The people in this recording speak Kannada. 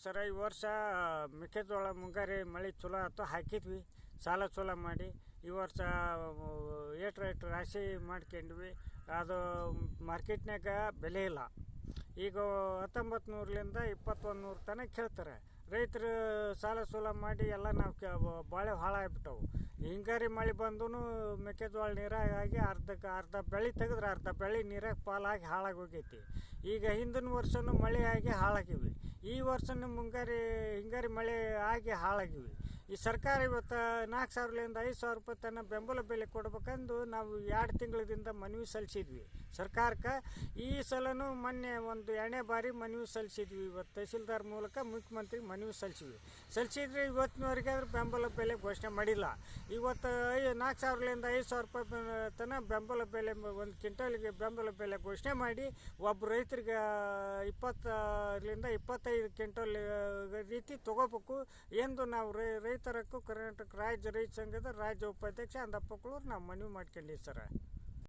ಸರ ಈ ವರ್ಷ ಮೆಕ್ಕೆಜೋಳ ಮುಂಗಾರಿ ಮಳೆ ಚಲೋ ಆಯ್ತು, ಹಾಕಿದ್ವಿ ಸಾಲ ಚಲೋ ಮಾಡಿ. ಈ ವರ್ಷ ಏಟ್ ರಾಶಿ ಮಾಡ್ಕೊಂಡ್ವಿ. ಅದು ಮಾರ್ಕೆಟ್ನಾಗ ಬೆಲೆ ಇಲ್ಲ. ಈಗ 1900ಲಿಂದ 2100 ತನಕ ಕೇಳ್ತಾರೆ. ರೈತರು ಸಾಲ ಸೂಲ ಮಾಡಿ ಎಲ್ಲ ನಾವು ಬಾಳೆ ಹಾಳಾಗ್ಬಿಟ್ಟವು. ಹಿಂಗಾರಿ ಮಳೆ ಬಂದೂ ಮೆಕ್ಕೆಜೋಳ ನೀರಾಗಿ ಅರ್ಧ ಬೆಳೆ ತೆಗೆದ್ರೆ ಅರ್ಧ ಬೆಳೆ ನೀರಾಗ ಪಾಲಾಗಿ ಹಾಳಾಗಿ ಹೋಗೈತಿ. ಈಗ ಹಿಂದಿನ ವರ್ಷನೂ ಮಳೆ ಆಗಿ ಹಾಳಾಗಿವಿ. ಈ ವರ್ಷನೂ ಹಿಂಗಾರಿ ಮಳೆ ಆಗಿ ಹಾಳಾಗಿವಿ. ಈ ಸರ್ಕಾರ ಇವತ್ತು 4000ಲಿಂದ 5000 ರೂಪಾಯಿ ತನಕ ಬೆಂಬಲ ಬೆಲೆ ಕೊಡ್ಬೇಕಂದು ನಾವು 2 ತಿಂಗಳಿಂದ ಮನವಿ ಸಲ್ಲಿಸಿದ್ವಿ ಸರ್ಕಾರಕ್ಕೆ. ಈ ಸಲನೂ ಮೊನ್ನೆ ಒಂದು 2ನೇ ಬಾರಿ ಮನವಿ ಸಲ್ಲಿಸಿದ್ವಿ. ಇವತ್ತು ತಹಸೀಲ್ದಾರ್ ಮೂಲಕ ಮುಖ್ಯಮಂತ್ರಿಗೆ ಮನವಿ ಸಲ್ಲಿಸಿದ್ರೆ ಇವತ್ತಿನವರೆಗೆ ಆದ್ರೆ ಬೆಂಬಲ ಬೆಲೆ ಘೋಷಣೆ ಮಾಡಿಲ್ಲ. ಇವತ್ತು 4000ಲಿಂದ 5000 ರೂಪಾಯಿ ತನಕ ಬೆಂಬಲ ಬೆಲೆ, ಒಂದು ಕ್ವಿಂಟಲ್ಗೆ ಬೆಂಬಲ ಬೆಲೆ ಘೋಷಣೆ ಮಾಡಿ ಒಬ್ಬ ರೈತರಿಗೆ 20ರಿಂದ 25 ಕ್ವಿಂಟಲ್ ರೀತಿ ತೊಗೋಬೇಕು ಎಂದು ನಾವು ರೈತರಕ್ಕೂ ಕರ್ನಾಟಕ ರಾಜ್ಯ ರೈತ ಸಂಘದ ರಾಜ್ಯ ಉಪಾಧ್ಯಕ್ಷ ಅಂದಪ್ಪಗಳು ನಾವು ಮನವಿ ಮಾಡ್ಕೊಂಡಿವಿ ಸರ.